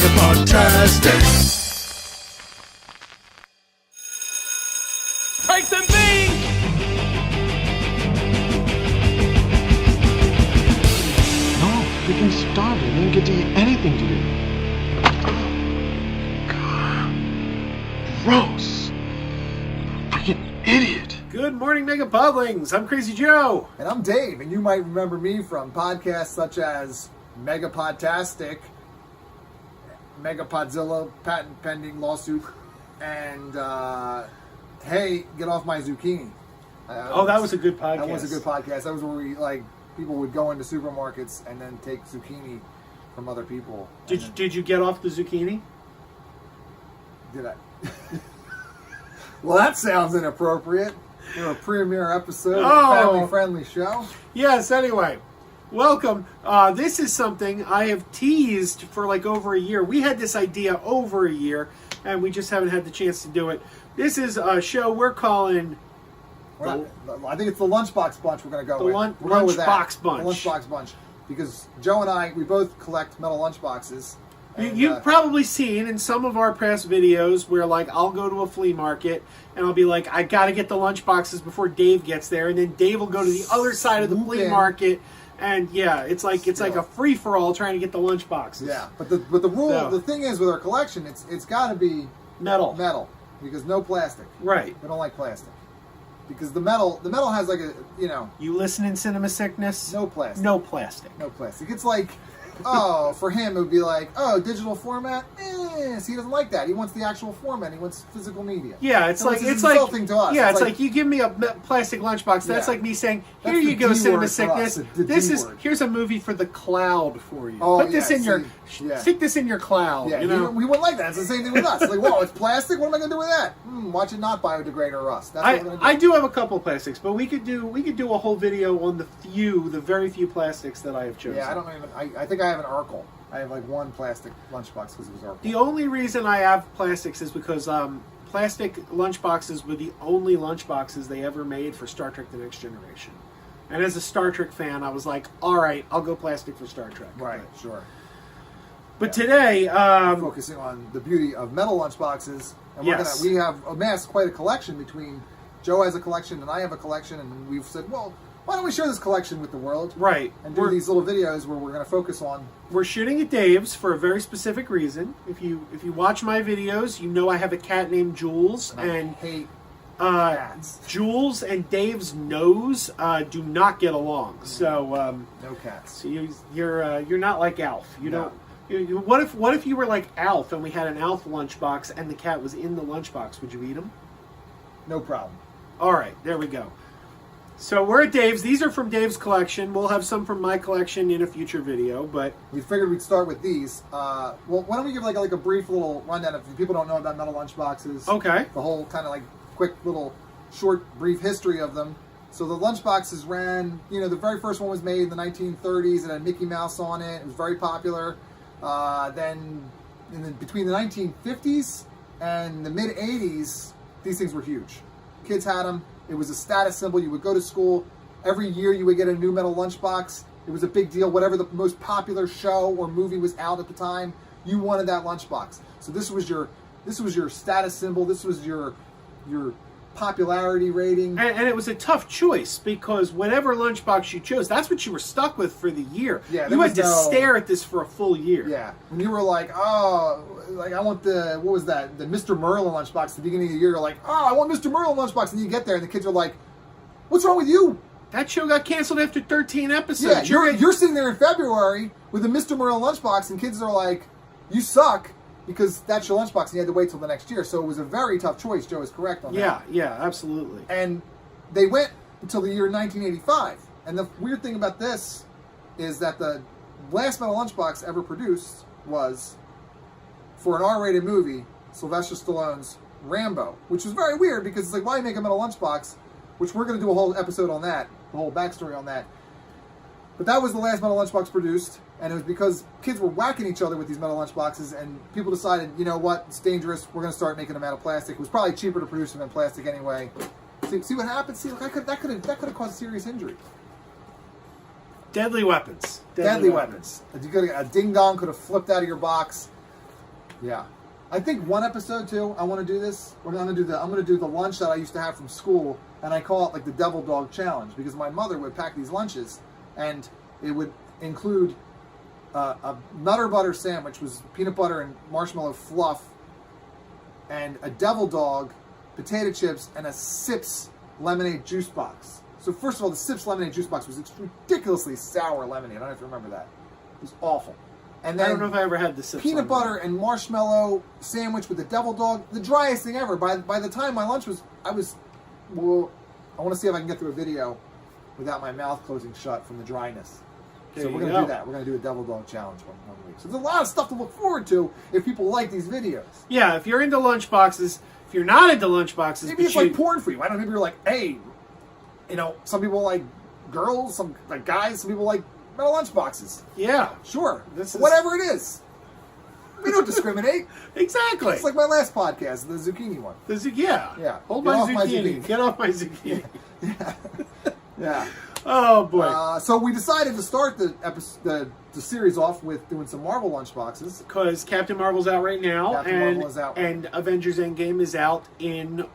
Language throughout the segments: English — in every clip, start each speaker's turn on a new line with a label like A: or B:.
A: MegaPodTastic.
B: Take them beans!
C: No, you've been starved. You didn't get to eat anything today. God. Gross. Freaking idiot.
D: Good morning, Megapodlings. I'm Krazy Joe.
E: And I'm Dave, and you might remember me from podcasts such as MegaPodTastic, Megapodzilla, patent pending lawsuit, and Hey, Get Off My Zucchini.
D: That was a good podcast.
E: That was a good podcast. That was where we people would go into supermarkets and then take zucchini from other people.
D: Did you get off the zucchini?
E: Did I? Well, that sounds inappropriate. We're a premiere episode of a family-friendly show.
D: Yes, anyway. Welcome. This is something I have teased for like over a year. We had this idea over a year, and we just haven't had the chance to do it. This is a show we're calling...
E: I think it's the Lunchbox Bunch we're going to go with.
D: Lunchbox Bunch.
E: The Lunchbox Bunch. Because Joe and I, we both collect metal lunchboxes.
D: You've probably seen in some of our past videos where, like, I'll go to a flea market and I'll be like, I got to get the lunchboxes before Dave gets there, and then Dave will go to the other side of the flea market, and yeah, it's like a free for all trying to get the lunchboxes.
E: Yeah, but the rule, the thing is with our collection, it's got to be metal, because no plastic.
D: Right.
E: We don't like plastic. Because the metal has like a,
D: You listen in Cinema Sickness?
E: No plastic.
D: No plastic.
E: No plastic. It's like, for him it would be like, digital format? So he doesn't like that. He wants the actual format. He wants physical media.
D: Yeah, it's
E: insulting to us.
D: Yeah, it's like you give me a plastic lunchbox. That's like me saying, here you go, Cinema Sickness. Here's a movie for the cloud for you. Put this in stick this in your cloud.
E: Yeah, we wouldn't like that. It's the same thing with us. It's like, whoa, it's plastic? What am I going to do with that? Watch it not biodegrade or rust. That's what we're going to do.
D: I do have a couple of plastics, but we could do a whole video on the very few plastics that I have chosen.
E: Yeah, I think I have an Urkel. I have like one plastic lunchbox because it was Urkel.
D: The only reason I have plastics is because plastic lunchboxes were the only lunchboxes they ever made for Star Trek The Next Generation. And as a Star Trek fan, I was like, all right, I'll go plastic for Star Trek.
E: Right, sure.
D: But today...
E: focusing on the beauty of metal lunchboxes. And
D: yes.
E: we have amassed quite a collection between... Joe has a collection and I have a collection. And we've said, well, why don't we share this collection with the world?
D: Right.
E: And do these little videos where we're going to focus on...
D: We're shooting at Dave's for a very specific reason. If you watch my videos, you know I have a cat named Jules.
E: And I hate cats.
D: Jules and Dave's nose do not get along. So
E: no cats.
D: So you're not like Alf. You don't. What if you were like Alf and we had an Alf lunchbox and the cat was in the lunchbox? Would you eat him?
E: No problem.
D: All right, there we go. So we're at Dave's. These are from Dave's collection. We'll have some from my collection in a future video, but
E: we figured we'd start with these. Well, why don't we give like a brief little rundown if people don't know about metal lunchboxes?
D: Okay.
E: The whole kind of like quick little short brief history of them. So the lunchboxes ran. The very first one was made in the 1930s. It had Mickey Mouse on it. It was very popular. Then between the 1950s and the mid 80s, these things were huge. Kids had them. It was a status symbol. You would go to school. Every year you would get a new metal lunchbox. It was a big deal. Whatever the most popular show or movie was out at the time, you wanted that lunchbox. So this was your status symbol. This was your popularity rating.
D: And it was a tough choice because whatever lunchbox you chose, that's what you were stuck with for the year.
E: Yeah,
D: you had to stare at this for a full year.
E: Yeah. When you were like, I want the Mr. Merlin lunchbox at the beginning of the year, you're like, I want Mr. Merlin lunchbox. And you get there and the kids are like, what's wrong with you?
D: That show got canceled after 13 episodes.
E: Yeah, you're sitting there in February with a Mr. Merlin lunchbox and kids are like, you suck. Because that's your lunchbox and you had to wait till the next year. So it was a very tough choice. Joe is correct on that.
D: Yeah, absolutely.
E: And they went until the year 1985. And the weird thing about this is that the last metal lunchbox ever produced was, for an R-rated movie, Sylvester Stallone's Rambo. Which was very weird because it's like, why make a metal lunchbox? Which we're going to do a whole episode on that. The whole backstory on that. But that was the last metal lunchbox produced. And it was because kids were whacking each other with these metal lunchboxes, and people decided, you know what, it's dangerous. We're going to start making them out of plastic. It was probably cheaper to produce them in plastic anyway. See what happens? See, that could have caused serious injury.
D: Deadly weapons.
E: Deadly weapons. A ding dong could have flipped out of your box. Yeah. I think one episode too, I want to do this. I'm going to do the lunch that I used to have from school, and I call it like the Devil Dog Challenge, because my mother would pack these lunches, and it would include a Nutter Butter sandwich, was peanut butter and marshmallow fluff, and a Devil Dog, potato chips, and a Sips lemonade juice box. So first of all, the Sips lemonade juice box was ridiculously sour lemonade. I don't know if you remember that. It was awful. And then
D: I don't know if I ever had the Sips
E: peanut
D: lemonade.
E: butter and marshmallow sandwich with the Devil Dog. The driest thing ever. By the time my lunch was, I want to see if I can get through a video without my mouth closing shut from the dryness. So we're going to do that. We're going to do a Devil Dog Challenge one week. So there's a lot of stuff to look forward to if people like these videos.
D: Yeah, if you're into Lunchboxes. If you're not into Lunchboxes,
E: Maybe it's like porn for you. I don't know. Maybe you're like, hey, some people like girls, some like guys, some people like metal lunchboxes.
D: Yeah.
E: Sure. Whatever it is. We don't discriminate.
D: Exactly.
E: It's like my last podcast, the zucchini one.
D: Yeah. Hold
E: Get
D: my
E: off
D: zucchini. Get off my zucchini.
E: Yeah.
D: Oh boy.
E: So we decided to start the series off with doing some Marvel lunchboxes.
D: Because Captain Marvel's out right now,
E: Marvel is out.
D: And Avengers Endgame is out in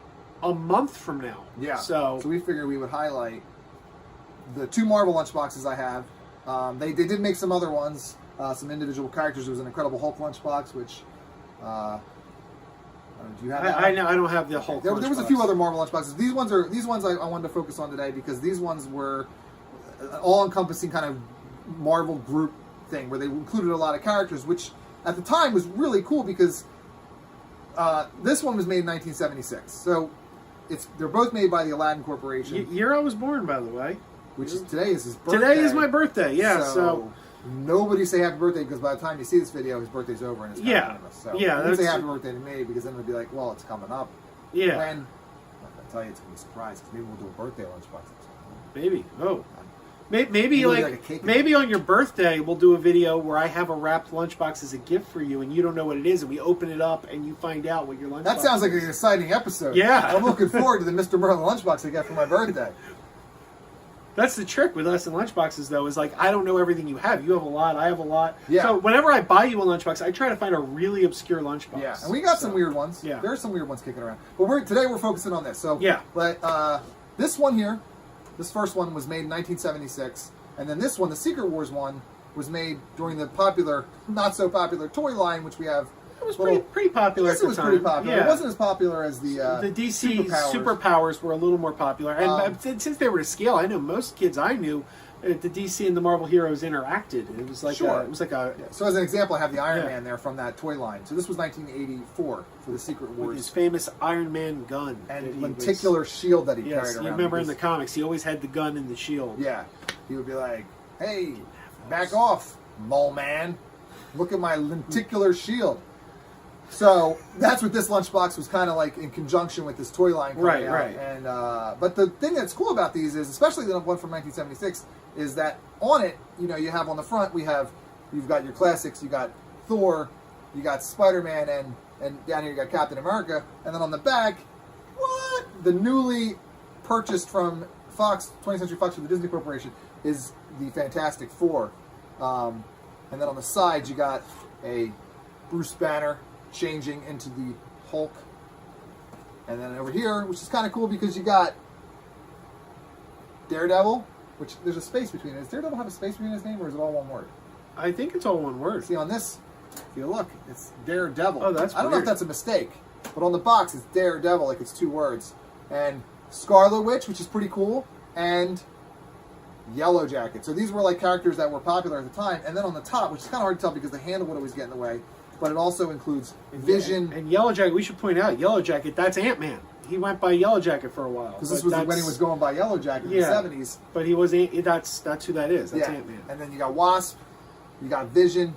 D: a month from now.
E: Yeah.
D: So
E: we figured we would highlight the 2 Marvel lunchboxes I have. They did make some other ones, some individual characters. There was an Incredible Hulk lunchbox, which do you have that?
D: I know I don't have the Hulk.
E: There was a few other Marvel lunchboxes. These ones I wanted to focus on today because these ones were all-encompassing kind of Marvel group thing where they included a lot of characters, which at the time was really cool because this one was made in 1976. So they're both made by the Aladdin Corporation.
D: Year I was born, by the way.
E: Which is today is his birthday.
D: Today is my birthday. Yeah. So
E: nobody say happy birthday because by the time you see this video, his birthday's over and it's kind of famous. So don't say happy birthday to me because then it'll be like, well, it's coming up.
D: Yeah.
E: When I tell you, it's gonna be a surprise because maybe we'll do a birthday lunchbox.
D: Maybe. Oh. Maybe on your birthday we'll do a video where I have a wrapped lunchbox as a gift for you and you don't know what it is and we open it up and you find out what your lunchbox is.
E: That sounds like an exciting episode.
D: Yeah.
E: I'm looking forward to the Mr. Merlin lunchbox I got for my birthday.
D: That's the trick with us and Lunchboxes, though, is like, I don't know everything you have. You have a lot, I have a lot.
E: Yeah.
D: So whenever I buy you a lunchbox, I try to find a really obscure lunchbox.
E: Yeah, and we got some weird ones.
D: Yeah.
E: There are some weird ones kicking around. But today we're focusing on this. So
D: yeah.
E: But this one here, this first one was made in 1976. And then this one, the Secret Wars one, was made during the popular, not so popular toy line, which we have.
D: It was pretty popular at the time.
E: It was pretty popular.
D: Yeah.
E: It wasn't as popular as the
D: DC superpowers were a little more popular. And since they were to scale, I know most kids I knew, the DC and the Marvel heroes interacted. It was like
E: So as an example, I have the Iron Man there from that toy line. So this was 1984 for the Secret Wars.
D: With his famous Iron Man gun.
E: And lenticular shield that he carried around.
D: You remember in the comics, he always had the gun and the shield.
E: Yeah. He would be like, hey, back off, mole man. Look at my lenticular shield. So that's what this lunchbox was kind of like in conjunction with this toy line coming out.
D: Right.
E: And but the thing that's cool about these is, especially the one from 1976, is that on it, you have on the front, you've got your classics, you got Thor, you got Spider-Man, and down here you got Captain America, and then on the back, the newly purchased from Fox, 20th Century Fox, from the Disney Corporation, is the Fantastic Four. And then on the sides, you got a Bruce Banner changing into the Hulk. And then over here, which is kind of cool because you got Daredevil, which there's a space between it. Does Daredevil have a space between his name, or is it all one word?
D: I think it's all one word.
E: See, on this, if you look, it's Daredevil.
D: Oh, that's
E: I don't know if that's a mistake, but on the box, it's Daredevil, like it's 2 words. And Scarlet Witch, which is pretty cool, and Yellow Jacket. So these were like characters that were popular at the time. And then on the top, which is kind of hard to tell because the handle would always get in the way, but it also includes Vision.
D: And Yellow Jacket, we should point out, Yellow Jacket, that's Ant-Man. He went by Yellow Jacket for a while.
E: Because this was when he was going by Yellow Jacket in the 70s.
D: But he was, that's who that is. That's Ant-Man.
E: And then you got Wasp, you got Vision,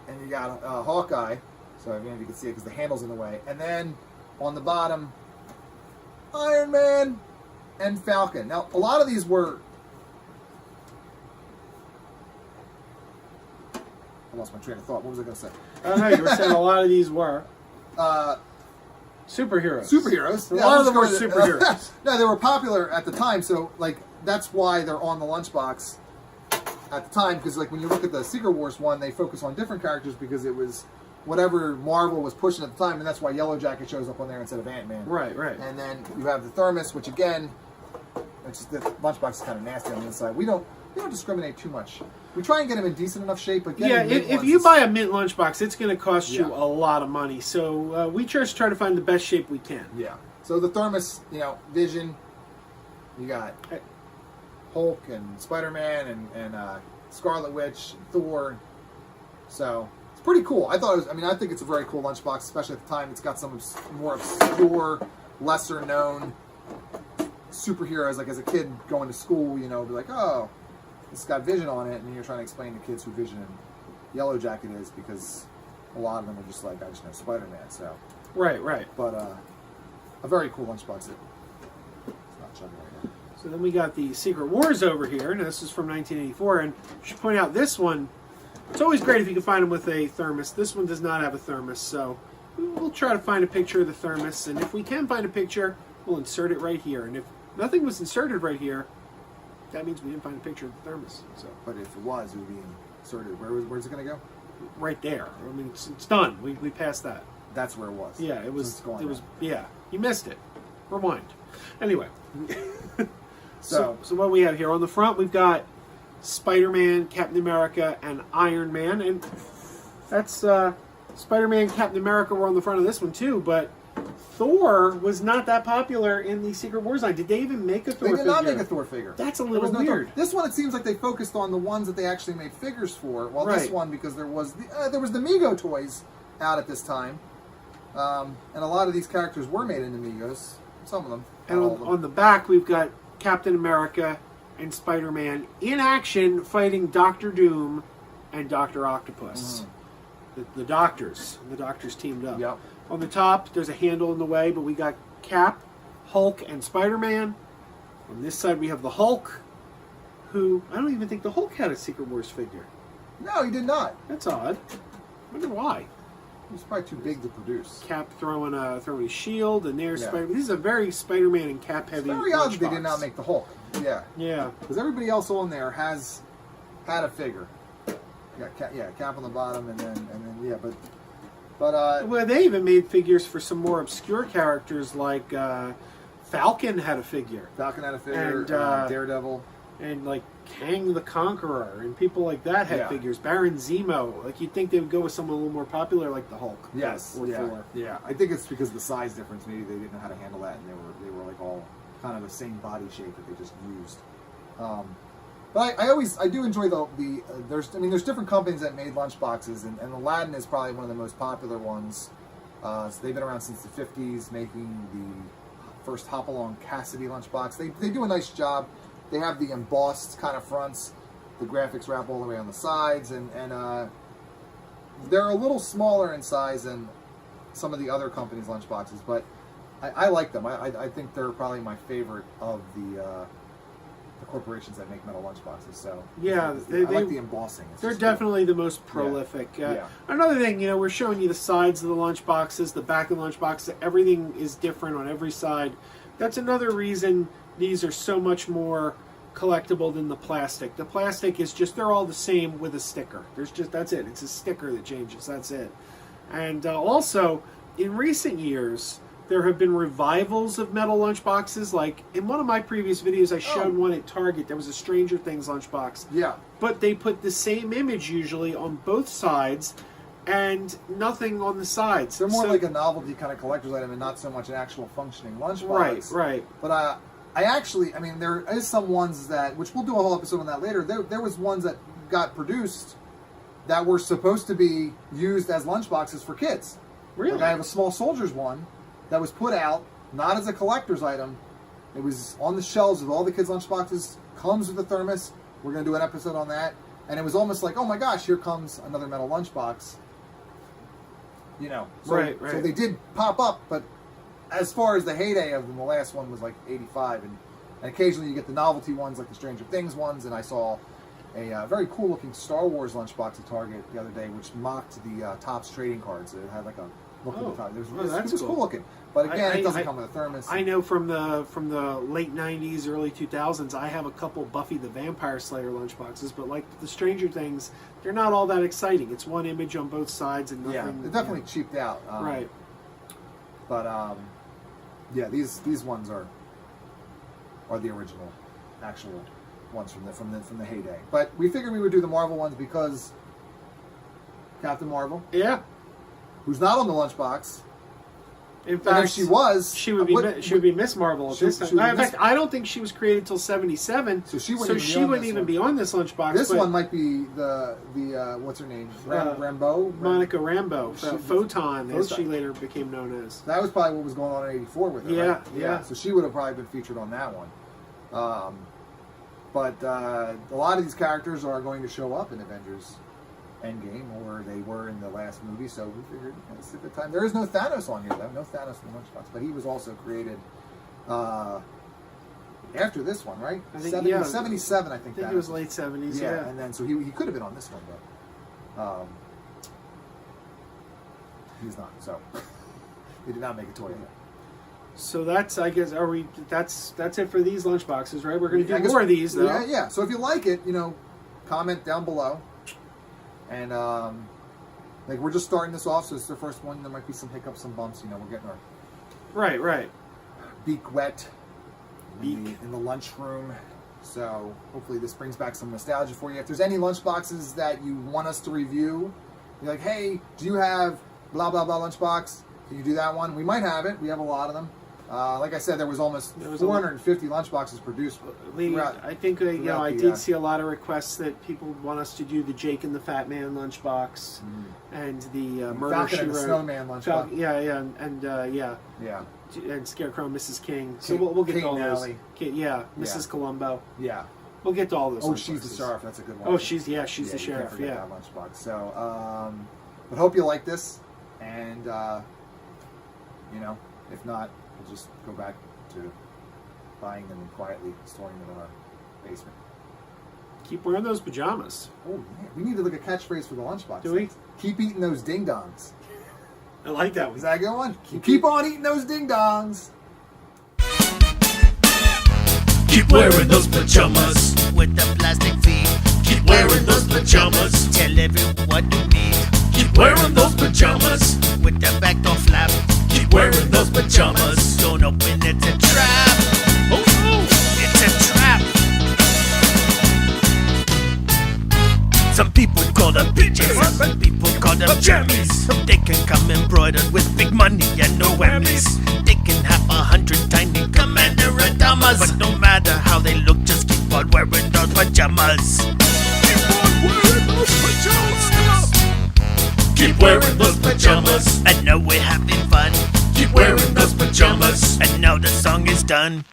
E: and you got Hawkeye. So I don't know if you can see it because the handle's in the way. And then on the bottom, Iron Man and Falcon. Now, a lot of these were... I lost my train of thought. What was I going to say?
D: I don't know. You were saying a lot of these were superheroes.
E: Superheroes.
D: A lot of them were superheroes.
E: No, they were popular at the time, so like that's why they're on the lunchbox at the time. Because like when you look at the Secret Wars one, they focus on different characters because it was whatever Marvel was pushing at the time, and that's why Yellow Jacket shows up on there instead of Ant-Man.
D: Right.
E: And then you have the thermos, which again, the lunchbox is kind of nasty on the inside. We don't discriminate too much. We try and get them in decent enough shape, but
D: if you buy a mint lunchbox, it's going to cost you
E: Yeah.
D: a lot of money. So we just try to find the best shape we can.
E: Yeah. So the thermos, Vision, you got Hulk and Spider-Man and Scarlet Witch, and Thor. So it's pretty cool. I think it's a very cool lunchbox, especially at the time. It's got some more obscure, lesser known superheroes. Like as a kid going to school, be like, oh, it's got Vision on it, and you're trying to explain to kids who Vision and Yellow Jacket is, because a lot of them are just like, I just know Spider-Man. So
D: Right.
E: but a very cool lunchbox. It's not chugging right now.
D: So then we got the Secret Wars over here. Now this is from 1984, and I should point out this one. It's always great if you can find them with a thermos. This one does not have a thermos, so we'll try to find a picture of the thermos, and if we can find a picture, we'll insert it right here. And if nothing was inserted right here, that means we didn't find a picture of the thermos. So,
E: but if it was, it would be inserted. Where's it going to go?
D: Right there. I mean, it's done. We passed that.
E: That's where it was.
D: Yeah, it was.
E: So
D: It was. Yeah, you missed it. Rewind. Anyway. So what we have here on the front, we've got Spider-Man, Captain America, and Iron Man, and that's Spider-Man, Captain America were on the front of this one too. But Thor was not that popular in the Secret Wars line. Did they even make a Thor figure?
E: They did not make a Thor figure.
D: That's a little weird.
E: Thor. This one, it seems like they focused on the ones that they actually made figures for. Well,
D: Right.
E: this one, because there was the Mego toys out at this time, and a lot of these characters were made into Megos. Some of them.
D: And
E: not all of them.
D: on the back, we've got Captain America and Spider-Man in action fighting Doctor Doom and Dr. Octopus. The doctors. The doctors teamed up.
E: Yep.
D: On the top, there's a handle in the way, but we got Cap, Hulk, and Spider-Man. On this side, we have the Hulk, who I don't even think the Hulk had a Secret Wars figure.
E: No, he did not.
D: That's odd. I wonder why.
E: He was probably too big to produce.
D: Cap throwing a shield, and there's
E: Yeah.
D: Spider-Man. This is a very Spider-Man and Cap heavy.
E: It's very odd that they
D: lunchbox.
E: did not make the Hulk. Yeah.
D: Yeah.
E: Because everybody else on there has had a figure. Cap on the bottom, and then but
D: Well, they even made figures for some more obscure characters, like Falcon had a figure,
E: Falcon had a figure,
D: and,
E: Daredevil,
D: and like Kang the Conqueror, and people like that had
E: Yeah.
D: figures. Baron Zemo. Like you'd think they would go with someone a little more popular, like the Hulk.
E: yes,
D: or Thor.
E: yeah. I think it's because of the size difference. Maybe they didn't know how to handle that, and they were like all kind of the same body shape that they just used. But I do enjoy there's different companies that made lunchboxes, and Aladdin is probably one of the most popular ones. So they've been around since the 50s, making the first Hopalong Cassidy lunchbox. They do a nice job. They have the embossed kind of fronts. The graphics wrap all the way on the sides, and they're a little smaller in size than some of the other companies' lunchboxes, but I like them. I think they're probably my favorite of the corporations that make metal lunchboxes. So
D: Yeah,
E: I like the embossing. It's
D: They're
E: just
D: definitely the most prolific.
E: Yeah.
D: Another thing, we're showing you the sides of the lunchboxes, the back of the lunchboxes. Everything is different on every side. That's another reason these are so much more collectible than the plastic. The plastic is just, they're all the same with a sticker. That's it. It's a sticker that changes. That's it. And also, in recent years, there have been revivals of metal lunchboxes. Like in one of my previous videos, I showed one at Target. There was a Stranger Things lunchbox.
E: Yeah.
D: But they put the same image usually on both sides and nothing on the sides.
E: They're more like a novelty kind of collector's item and not so much an actual functioning lunchbox.
D: Right.
E: But there is some ones that, which we'll do a whole episode on that later. There was ones that got produced that were supposed to be used as lunchboxes for kids.
D: Really?
E: Like I have a Small Soldiers one that was put out, not as a collector's item. It was on the shelves with all the kids' lunchboxes, comes with a thermos. We're going to do an episode on that. And it was almost like, oh my gosh, here comes another metal lunchbox. So they did pop up, but as far as the heyday of them, the last one was like 85. And occasionally you get the novelty ones, like the Stranger Things ones, and I saw a very cool looking Star Wars lunchbox at Target the other day, which mocked the Topps trading cards. It had like a look at the top. It was cool looking. But again, it doesn't come with a thermos.
D: I know from the late 90s, early 2000s, I have a couple Buffy the Vampire Slayer lunchboxes, but like the Stranger Things, they're not all that exciting. It's one image on both sides and nothing.
E: Yeah, they're definitely cheaped out.
D: Right.
E: But yeah, these ones are the original, actual ones from the heyday. But we figured we would do the Marvel ones because Captain Marvel.
D: Yeah.
E: Who's not on the lunchbox.
D: In fact,
E: she was,
D: she would be Miss Marvel at this time. In fact, I don't think she was created until '77, so she wouldn't even be on this lunchbox.
E: This one might be the what's her name, Rambeau,
D: Monica Rambeau, Photon, as she later became known as.
E: That was probably what was going on in '84 with her.
D: Yeah,
E: right?
D: yeah.
E: So she would have probably been featured on that one. But a lot of these characters are going to show up in Avengers Endgame, or they were in the last movie, so we figured it's a good time. There is no Thanos on here, though. No Thanos in the lunchbox, but he was also created after this one, right?
D: I think,
E: 77, I think.
D: It was late 70s, yeah.
E: And then, so he could have been on this one, but he's not, so they did not make a toy yet.
D: So that's, I guess, that's it for these lunchboxes, right? We're going to do more of these, though.
E: Yeah. So if you like it, comment down below. And like we're just starting this off, so it's the first one. There might be some hiccups, some bumps. We're getting our
D: right
E: beak wet in the lunchroom. So hopefully this brings back some nostalgia for you. If there's any lunchboxes that you want us to review, you're like, hey, do you have blah blah blah lunchbox? Can you do that one? We might have it. We have a lot of them. Like I said, there was almost 450 lunchboxes produced.
D: I think I did see a lot of requests that people want us to do the Jake and the Fat Man lunchbox and the Murder
E: Falcon
D: She
E: and the
D: Wrote.
E: Snowman lunchbox.
D: And Scarecrow, Mrs. King. So we'll get to all those. Mrs. Columbo.
E: Yeah.
D: We'll get to all those.
E: Oh, she's the sheriff. That's a good one.
D: Oh, she's the sheriff. Yeah.
E: That lunchbox. So, but hope you like this, and if not, we'll just go back to buying them and quietly storing them in our basement.
D: Keep wearing those pajamas.
E: Oh, man. We need to look at catchphrase for the lunchbox.
D: Do we?
E: Keep eating those ding-dongs.
D: I like that one.
E: Is that a good one? Keep on eating those ding-dongs.
A: Keep wearing those pajamas with the plastic feet. Keep wearing those pajamas. Tell everyone you meet. Keep wearing those pajamas with the back door flap. Keep wearing those pajamas. Don't open it, it's a trap. Oh no, it's a trap. Some people call them bitches, some people call them jammies. They can come embroidered with big money and no whammies. They can have 100 tiny commander adamas, but no matter how they look, just keep on wearing those pajamas. Keep on wearing those pajamas. Keep wearing those pajamas. And now we're having fun. Keep wearing those pajamas. And now the song is done.